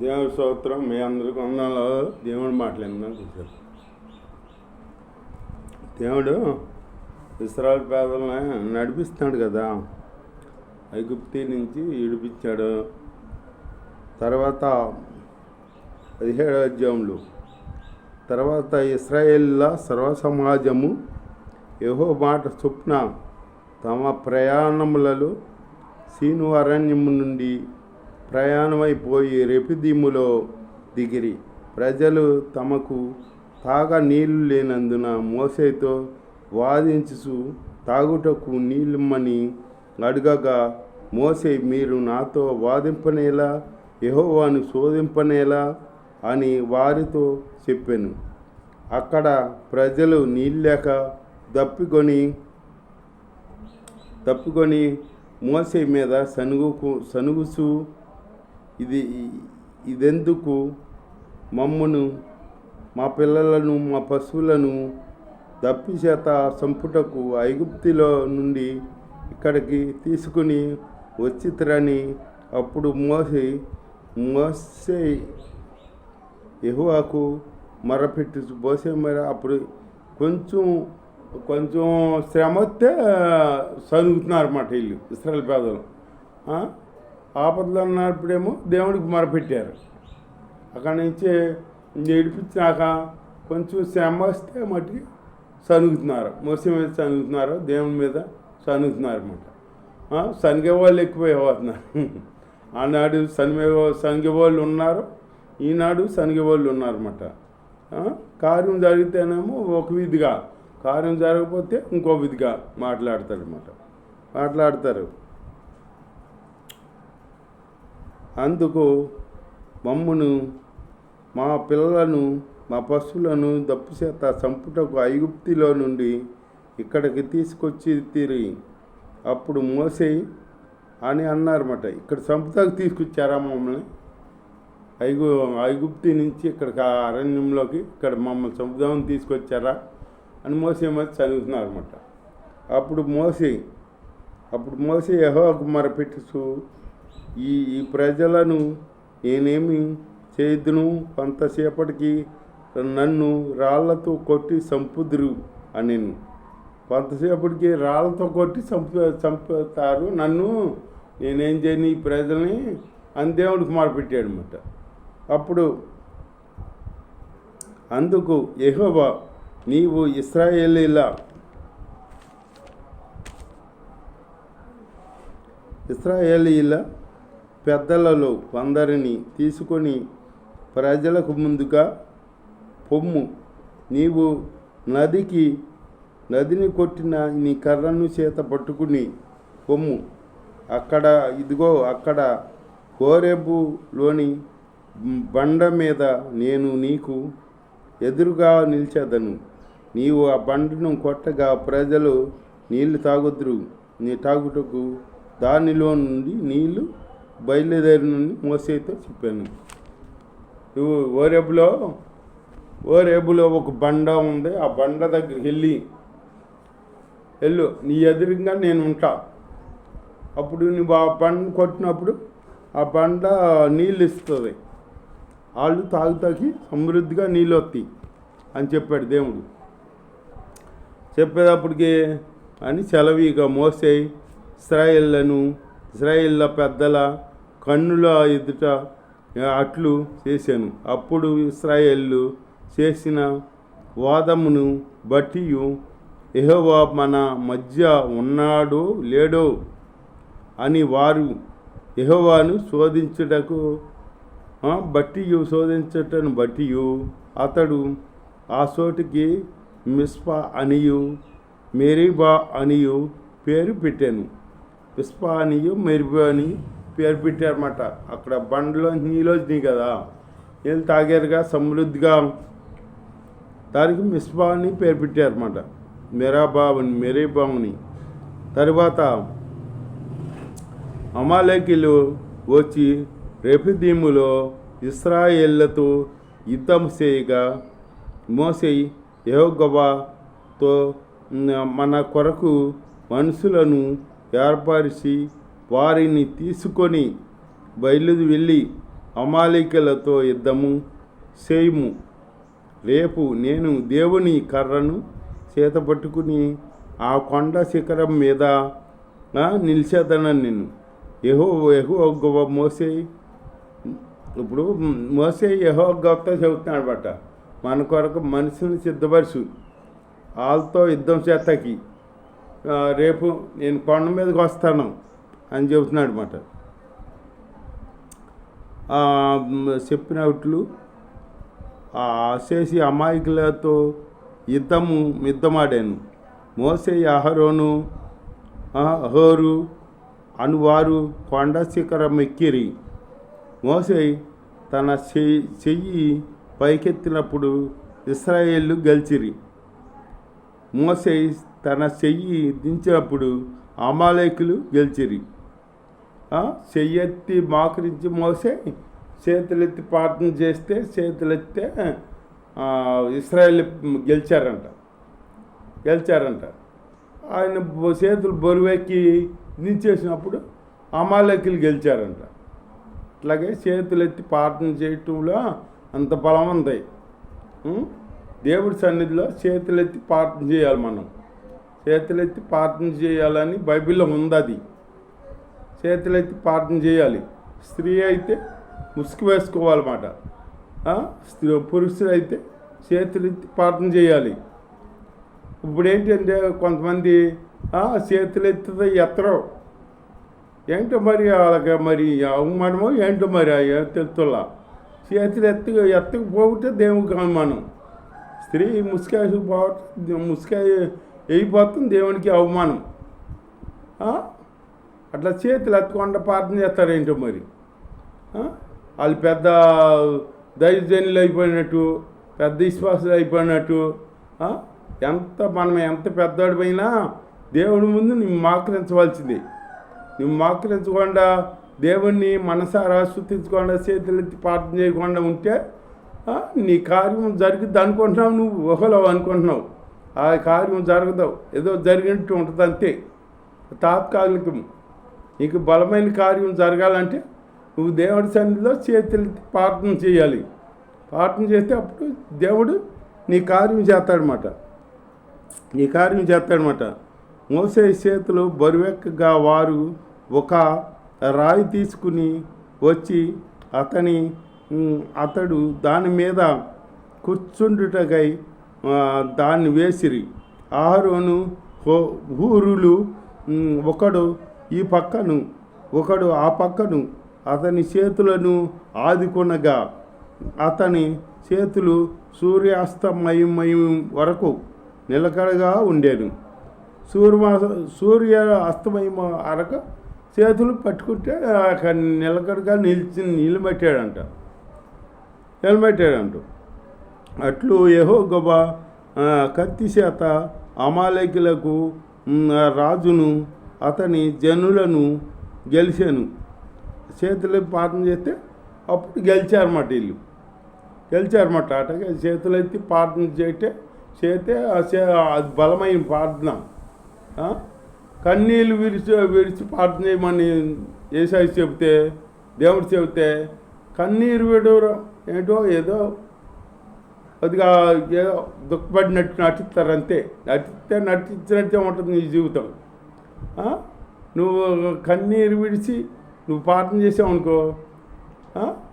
దేవుడి స్తోత్రం. మీ అందరికి వందనాలు. దేవుడి మాట్లాడిందని చూశారు. దేవుడు ఇశ్రాయేలు పేదలను నడిపిస్తున్నాడు కదా, ఐగుప్తు నుంచి విడిపించాడు. తర్వాత 17వ అధ్యాయంలో తర్వాత ఇశ్రాయేలుల సర్వసమాజము యెహోవా మాట చొప్పున తమ ప్రయాణములలో సీను అరణ్యము నుండి ప్రయాణమైపోయి రెఫీదీములో దిగిరి. ప్రజలు తమకు తాగ నీళ్లు లేనందున మోషేతో వాదించుచు తాగుటకు నీళ్ళమ్మని అడగగా, మోషే, మీరు నాతో వాదింపనేలా, యెహోవాను శోధింపనేలా అని వారితో చెప్పాను. అక్కడ ప్రజలు నీళ్ళేక తప్పుకొని మోషే మీద సనుగుచు, ఇదెందుకు? మమ్మను, మా పిల్లలను, మా పశువులను దప్పిచేత చంపుటకు ఐగుప్తులో నుండి ఇక్కడికి తీసుకుని వచ్చితురని. అప్పుడు మోషే యెహోవాకు మొరపెట్టు. అప్పుడు కొంచెం శ్రమ వస్తే సనుగుతున్నారన్నమాట వీళ్ళు ఇశ్రాయేలు పేదలు. ఆపదలు అన్నప్పుడేమో దేవుడికి మొరపెట్టారు. అక్కడి నుంచి ఏడిపించాక కొంచెం శ్రమ వస్తే మట్టుకి సనుగుతున్నారు. మోసే మీద సనుగుతున్నారు, దేవుని మీద సనుగుతున్నారు అన్నమాట. శనిగే వాళ్ళు ఎక్కువైపోతున్నారు. ఆనాడు శనిగే వాళ్ళు ఉన్నారు, ఈనాడు శనిగే వాళ్ళు ఉన్నారన్నమాట. కార్యం జరిగితేనేమో ఒక విధిగా, కార్యం జరగకపోతే ఇంకో విధిగా మాట్లాడతారు. అందుకు మమ్మును, మా పిల్లలను, మా పశువులను దప్పుచేత చంపుటకు ఐగుప్తులో నుండి ఇక్కడికి తీసుకొచ్చి తిరిగి. అప్పుడు మోషే అని అన్నారన్నమాట, ఇక్కడ చంపుతాకు తీసుకొచ్చారా మమ్మల్ని? ఐగుప్తు నుంచి ఇక్కడికి అరణ్యంలోకి ఇక్కడ మమ్మల్ని చంపుదామని తీసుకొచ్చారా అని మోషే మీద చదువుతున్నారన్నమాట. అప్పుడు మోషే యెహోవాకు మొరపెట్టుచు, ఈ ప్రజలను నేనేమి చేయుదును? కొంతసేపటికి నన్ను రాళ్లతో కొట్టి చంపుదురు అనెను. కొంతసేపటికి రాళ్లతో కొట్టి చంపుతారు నన్ను, నేనేం చేయను ఈ ప్రజల్ని అని దేవుడికి మొరపెట్టాడు అన్నమాట. అప్పుడు అందుకు యెహోవా, నీవు ఇశ్రాయేలీల పెద్దలలో కొందరిని తీసుకొని ప్రజలకు ముందుగా పొమ్ము. నీవు నదిని కొట్టిన నీ కర్రను చేత పట్టుకుని పొమ్ము. అక్కడ హోరేబులోని బండ మీద నేను నీకు ఎదురుగా నిలిచేదను. నీవు ఆ బండను కొట్టగా ప్రజలు నీళ్లు తాగుదురు. నీ తాగుటకు దానిలో నుండి నీళ్లు బయలుదేరినని మోషేతో చెప్పాను. నువ్వు హోరేబులో ఒక బండ ఉంది, ఆ బండ దగ్గరికి వెళ్ళు, నీ ఎదురుగా నేను ఉంటా. అప్పుడు నువ్వు ఆ బండ కొట్టినప్పుడు ఆ బండ నీళ్ళు ఇస్తుంది, వాళ్ళు తాగుతాకి సమృద్ధిగా నీళ్ళు వస్తాయి అని చెప్పాడు దేవుడు. చెప్పేటప్పటికి అని సెలవిగా మోసే ఇశ్రాయేళ్ల పెద్దల కన్నుల ఎదుట అట్లు చేశాను. అప్పుడు ఇశ్రాయేలు చేసిన వాదమును బట్టి యెహోవా మన మధ్య ఉన్నాడో లేడో అని వారు యెహోవాను శోధించటను బట్టి అతడు ఆ చోటికి మిస్పా అనియు మెరీబా అనియు పేరు పెట్టాను. మిస్పా అనియు మెరీబా అని పేరు పెట్టారన్నమాట. అక్కడ బండ్లో నీళ్ళు వచ్చినాయి కదా, వీళ్ళు తాగారుగా సమృద్ధిగా, దానికి మిస్పా అని పేరు పెట్టారన్నమాట, మెరీబాని. తర్వాత అమాలేకీలు వచ్చి రెఫీదీములో ఇశ్రాయేళ్లతో యుద్ధం చేయగా, మోషే యెహోవాతో మన కొరకు మనుషులను ఏర్పరిచి వారిని తీసుకొని వెళ్ళి అమాలేకులతో యుద్ధము చేయుము. రేపు నేను దేవుని కర్రను చేత పట్టుకుని ఆ కొండ శిఖరం మీద నిలిచేదనని నేను. యెహోవా మోసే ఇప్పుడు యెహోవాతో చెబుతున్నాడు బట్ట, మన కొరకు మనుషుని సిద్ధపరచు, వాళ్ళతో యుద్ధం చేతకి రేపు నేను కొండ మీదకి వస్తాను అని చెబుతున్నాడు అన్నమాట. చెప్పినట్లు చేసి అమాయకులతో యుద్ధమాడాను. మోసే అహరోను హోరు అనువారు కొండ శిఖరం ఎక్కిరి. మోసే తన చెయ్యి పైకెత్తినప్పుడు ఇశ్రాయేలు గెలిచిరి. మోసే తన చెయ్యి దించినప్పుడు అమాలేకులు గెలిచిరి. చెయ్యెత్తి మాకరించి మోసే చేతులెత్తి ప్రార్థన చేస్తే చేతులెత్తే ఇశ్రాయేలు గెలిచారంట. ఆయన చేతులు బరువెక్కి దించేసినప్పుడు అమాలేకులు గెలిచారంట. అట్లాగే చేతులెత్తి ప్రార్థన చేయటంలో అంత బలం ఉంది. దేవుడి సన్నిధిలో చేతులెత్తి ప్రార్థన చేయాలి. మనం చేతులెత్తి ప్రార్థన చేయాలని బైబిల్లో ఉంది. అది చేతులెత్తి ప్రార్థన చేయాలి. స్త్రీ అయితే ముసుగు వేసుకోవాలన్నమాట. పురుషులు అయితే చేతులెత్తి ప్రార్థన చేయాలి. ఇప్పుడు ఏంటంటే కొంతమంది చేతులెత్తితో ఎత్తరు. ఏంటో మరి వాళ్ళకి మరి అవమానమో ఏంటో మరి తెలుతుల్లా. చేతులు ఎత్తకపోతే దేవునికి అవమానం. స్త్రీ ముసుకాయ వేయిపోతుంది, దేవునికి అవమానం. అట్లా చేతులు ఎత్తకుండా ప్రార్థన చేస్తారేంటో మరి. వాళ్ళు పెద్ద దైవజనులు అయిపోయినట్టు, పెద్ద విశ్వాసులు అయిపోయినట్టు. మనం ఎంత పెద్దవాడిపోయినా దేవుడి ముందు నువ్వు మోకరించవలసిందే. నువ్వు మోకరించకుండా దేవుణ్ణి మనసారా స్తుతించకుండా చేతులెత్తి ప్రార్థన చేయకుండా ఉంటే నీ కార్యం జరుగుద్ది అనుకుంటున్నావు. నువ్వు ఊహలో అనుకుంటున్నావు, ఆ కార్యం జరగదు. ఏదో జరిగినట్టు ఉంటుంది అంతే, తాత్కాలికం. నీకు బలమైన కార్యం జరగాలంటే నువ్వు దేవుడి సన్నిధిలో చేతులెత్తి ప్రార్థన చేయాలి. ప్రార్థన చేస్తే అప్పుడు దేవుడు నీ కార్యం చేస్తాడనమాట. మోసే చేతులు బరువెక్కగా వారు ఒక రాయి తీసుకుని వచ్చి అతడు దాని మీద కూర్చుండుటకై దాన్ని వేసిరి. అహరోను హూరులు ఒకడు ఈ పక్కను ఒకడు ఆ పక్కను అతని చేతులను ఆదుకొనగా అతని చేతులు సూర్యాస్తమయం వరకు నిలకడగా ఉండేను. సూర్య అస్తమయం అరక చేతులు పట్టుకుంటే నిలకడగా నిలబెట్టాడంట. అట్లు యెహోవా కత్తి చేత అమాలేకులకు రాజును అతని జనులను గెలిచాను. చేతులు ప్రార్థన చేస్తే అప్పుడు గెలిచారన్నమాట. అట్లాగే చేతులెత్తి ప్రార్థన చేస్తే అది బలమైన ప్రార్థన. కన్నీళ్ళు విడిచి ప్రార్థన చేయమని యేసయ్య చెబితే, దేవుడు చెబితే కన్నీరు విడవరు ఏంటో ఏదో కొద్దిగా ఏదో దుఃఖపడినట్టు నటిస్తారు అంతే. నటించినట్టే ఉంటుంది నీ జీవితం. నువ్వు కన్నీరు విడిచి నువ్వు ప్రార్థన చేసావు అనుకో,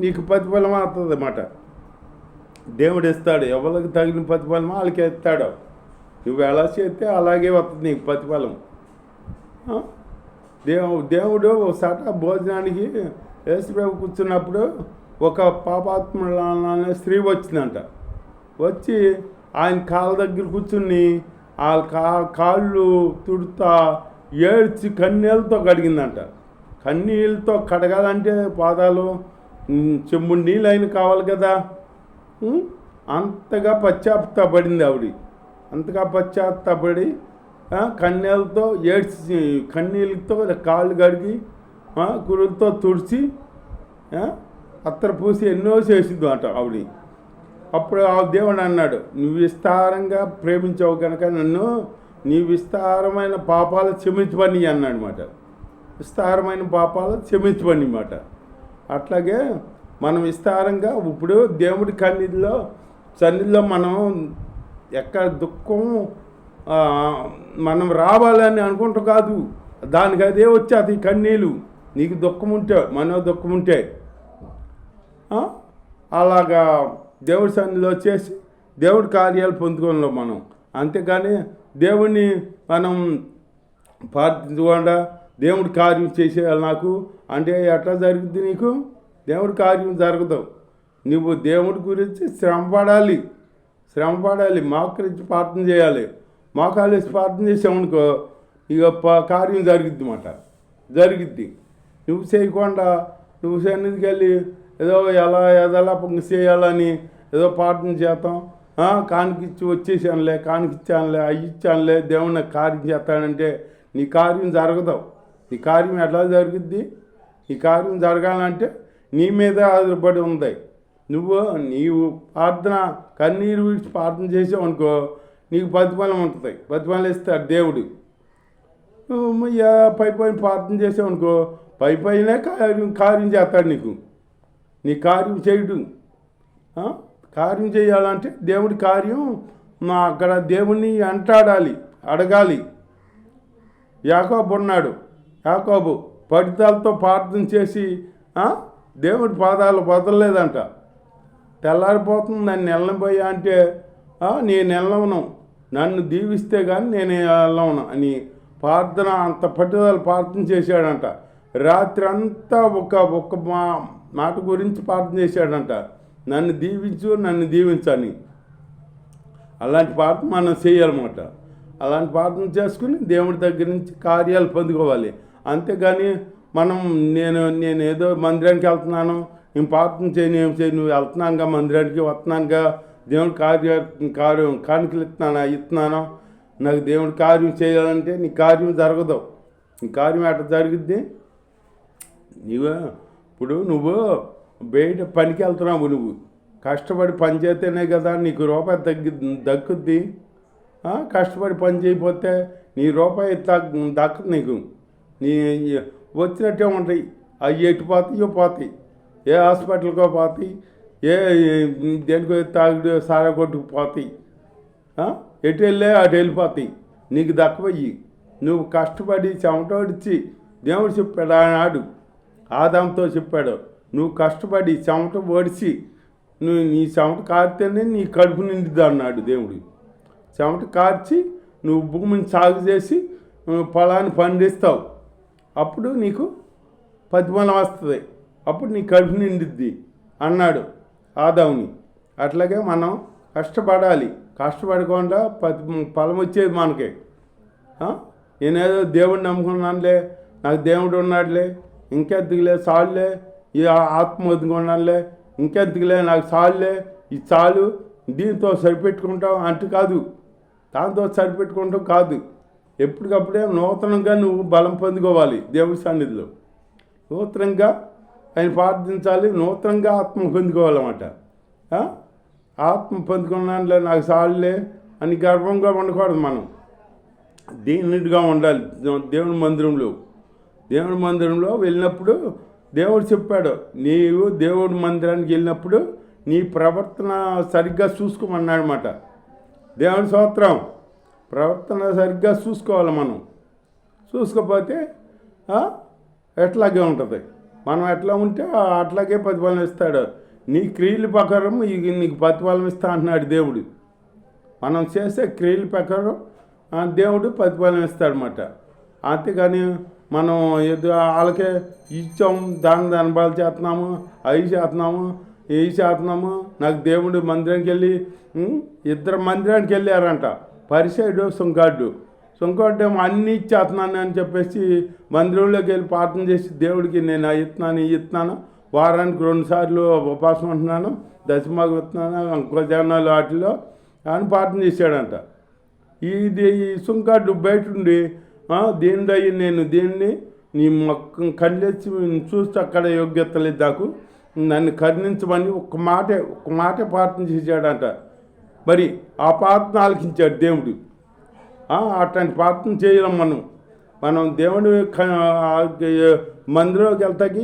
నీకు ప్రతిఫలం అవుతుంది అన్నమాట. దేవుడు ఇస్తాడు. ఎవరికి తగిన ప్రతిఫలం వాళ్ళకి ఇస్తాడు. నువ్వు ఎలా చేస్తే అలాగే వస్తుంది నీకు ప్రతిఫలం. దేవుడు ఒకసారి భోజనానికి యేసుప్రభు కూర్చున్నప్పుడు ఒక పాపాత్మురాలనే స్త్రీ వచ్చిందంట. వచ్చి ఆయన కాళ్ళ దగ్గర కూర్చుని కాళ్ళు తుడుతా ఏడ్చి కన్నీళ్ళతో కడిగిందంట. కన్నీళ్ళతో కడగాలంటే పాదాలు చెంబు నీళ్ళు అయిన కావాలి కదా. అంతగా పశ్చాత్తాపడింది ఆవిడ. అంతగా పశ్చాత్తాపడి కన్నీళ్ళతో ఏడ్చి కన్నీళ్ళతో కాళ్ళు కడిగి కురులతో తుడిచి అత్తర పూసి ఎన్నో చేసింది అంట ఆవిడ. అప్పుడు ఆ దేవుడు అన్నాడు, నువ్వు విస్తారంగా ప్రేమించావు కనుక నన్ను నీ విస్తారమైన పాపాలు క్షమించమని అన్నాడు అనమాట. విస్తారమైన పాపాలు క్షమించమని మాట. అట్లాగే మనం విస్తారంగా ఇప్పుడు దేవుడి సన్నిధిలో మనం ఎక్కడ దుఃఖం మనం రావాలని అనుకుంటాం కాదు, దానికి అదే వచ్చేది కన్నీళ్ళు. నీకు దుఃఖం ఉంటే దుఃఖం ఉంటే అలాగా దేవుడి సన్నిధిలో చేసి దేవుడి కార్యాలు పొందుకోవడంలో మనం, అంతేకాని దేవుణ్ణి మనం ప్రార్థించకుండా దేవుడి కార్యం చేసేయాలి నాకు అంటే ఎట్లా జరుగుద్ది? నీకు దేవుడి కార్యం జరగదు. నువ్వు దేవుడి గురించి శ్రమ పడాలి, మోకరించి ప్రార్థన చేయాలి. మోకాలేసి ప్రార్థన చేసామనుకో ఇక కార్యం జరిగిద్ది. నువ్వు చేయకుండా నువ్వు సన్నిధికి వెళ్ళి ఏదో ఎలా చేయాలని ఏదో ప్రార్థన చేస్తాం, కానికిచ్చి వచ్చేసానులే, కానికిచ్చానులే, ఇచ్చానులే, దేవుని కార్యం చేస్తానంటే నీ కార్యం జరగదు. నీ కార్యం ఎట్లా జరుగుద్ది? ఈ కార్యం జరగాలంటే నీ మీద ఆధారపడి ఉంది. నీవు ప్రార్థన కన్నీరు విడిచి ప్రార్థన చేసావు అనుకో నీకు ప్రతిఫలం ఉంటుంది, ప్రతిఫలం ఇస్తాడు దేవుడు. పై ప్రార్థన చేసావు అనుకో పైనే కార్యం చేస్తాడు నీ కార్యం చేయడు. కార్యం చేయాలంటే దేవుడి కార్యం అక్కడ దేవుణ్ణి అడగాలి. యాకోబు పడితాలతో ప్రార్థన చేసి దేవుడి పాదాలు వదలలేదంట. తెల్లారిపోతుంది నన్ను వెళ్ళబోయా అంటే నేను వెళ్ళవను, నన్ను దీవిస్తే కానీ నేను వెళ్ళవను అని ప్రార్థన అంత పట్టుదల ప్రార్థన చేశాడంట. రాత్రి అంతా ఒక మాట గురించి ప్రార్థన చేశాడంట, నన్ను దీవించని. అలాంటి ప్రార్థన మనం చేయాలన్నమాట. అలాంటి ప్రార్థన చేసుకుని దేవుడి దగ్గర నుంచి కార్యాలు పొందుకోవాలి. అంతేగాని నేను ఏదో మందిరానికి వెళ్తున్నాను, నేను ప్రార్థన చేయను, నువ్వు వెళ్తున్నానుగా మందిరానికి, వస్తున్నానుగా, దేవుడి కార్యం కానుకలు ఇస్తున్నాను, నాకు దేవుడి కార్యం చేయాలంటే నీ కార్యం జరగదు. నీ కార్యం ఎట్లా జరిగిద్ది? నువ్వు బయట పనికి వెళ్తున్నావు, నువ్వు కష్టపడి పని చేస్తేనే కదా నీకు రూపాయి దక్కుద్ది. కష్టపడి పని చేయకపోతే నీ రూపాయి దక్కదు నీకు. నీ వచ్చినట్టే ఉంటాయి, అవి ఎటు పోతాయి, ఏ హాస్పిటల్కో పోతాయి, ఏ దేనికో తాగుడు సారా కొట్టుకు పోతాయి, ఎటు వెళ్ళే అటు వెళ్ళిపోతాయి, నీకు దక్కవయ్యి. నువ్వు కష్టపడి చెమటోడిచ్చి దేవుడు చెప్పాడు ఆనాడు ఆదాంతో చెప్పాడు, నువ్వు కష్టపడి చెమట ఓడిచి నీ చెమట కారితేనే నీ కడుపు నిండిద్ది అన్నాడు దేవుడు. చెమట కార్చి నువ్వు భూమిని సాగు చేసి పొలాన్ని పండిస్తావు, అప్పుడు నీకు ప్రతిఫలం వస్తుంది, అప్పుడు నీ కడుపు నిండిద్ది అన్నాడు ఆదాముని. అట్లాగే మనం కష్టపడకుండా ఫలం వచ్చేది మనకే. నేనేదో దేవుడిని నమ్ముకున్నానులే, నాకు దేవుడు ఉన్నాడులే, ఇంకెందుకులే చాలులే, ఈ ఆత్మ వదుకున్నానులే, ఇంకెందుకులే నాకు చాలులే, ఈ చాలు దీంతో సరిపెట్టుకుంటావు అంటూ కాదు, దాంతో సరిపెట్టుకుంటావు కాదు. ఎప్పటికప్పుడే నూతనంగా నువ్వు బలం పొందుకోవాలి. దేవుడి సన్నిధిలో నూతనంగా ఆయన ప్రార్థించాలి, నూతనంగా ఆత్మ పొందుకోవాలన్నమాట. ఆత్మ పొందుకున్నానులే, నాకు చాలులే అని గర్వంగా ఉండకూడదు. మనం దీనిగా ఉండాలి. దేవుడి మందిరంలో వెళ్ళినప్పుడు దేవుడు చెప్పాడు, నీవు దేవుడి మందిరానికి వెళ్ళినప్పుడు నీ ప్రవర్తన సరిగ్గా చూసుకోమన్నాడనమాట. దేవుని స్తోత్రం. ప్రవర్తన సరిగ్గా చూసుకోవాలి. మనం చూసుకోకపోతే ఎట్లాగే ఉంటుంది. మనం ఎట్లా ఉంటే అట్లాగే ప్రతిఫలం ఇస్తాడు. నీ క్రియల ప్రకారం నీకు ప్రతిఫలం ఇస్తా అంటున్నాడు దేవుడు. మనం చేసే క్రియల ప్రకారం దేవుడు ప్రతిఫలం ఇస్తాడనమాట. అంతేగాని మనం ఏదో వాళ్ళకే ఇచ్చాము, దాని అనుభవాలు చేస్తున్నాము, అవి చేస్తున్నాము. నాకు దేవుడు మందిరానికి వెళ్ళి ఇద్దరు మందిరానికి వెళ్ళారంట, పరిసైడు సుంకాడు ఏమో అన్నీ ఇచ్చేస్తున్నాను అని చెప్పేసి మందిరంలోకి వెళ్ళి ప్రార్థన చేసి దేవుడికి నేను ఇస్తున్నాను, వారానికి 2 సార్లు ఉపవాసం ఉంటున్నాను, దశమాగం ఇస్తున్నాను, ఇంకో జనాలు వాటిలో అని ప్రార్థన చేశాడంట. ఈ సుంకాడు బయట ఉండి నేను దీన్ని నీ కళ్ళెచ్చి చూస్తే అక్కడ యోగ్యత లేదు నాకు, నన్ను కరుణించమని ఒక్క మాటే ప్రార్థన చేశాడంట. మరి ఆ ప్రార్థన ఆలకించాడు దేవుడు. అట్లాంటి ప్రార్థన చేయడం మనం దేవుడి మందిరంలోకి వెళ్తాకి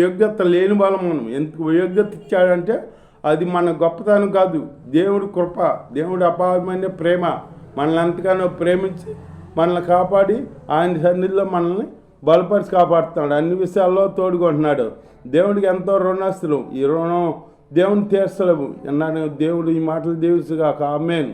యోగ్యత లేని వాళ్ళం. మనం ఎందుకు యోగ్యత ఇచ్చాడంటే అది మన గొప్పతనం కాదు, దేవుడి కృప, దేవుడి అపారమైన ప్రేమ. మనల్ని ఎంతగానో ప్రేమించి మనల్ని కాపాడి ఆయన సన్నిధిలో మనల్ని బలపరిచి కాపాడుతున్నాడు, అన్ని విషయాల్లో తోడుకుంటున్నాడు. దేవుడికి ఎంతో రుణస్తులు, ఈ రుణం దేవుని తీర్చలేము. అన్నాను దేవుడు ఈ మాటలు దీవించుగాక. ఆమేన్.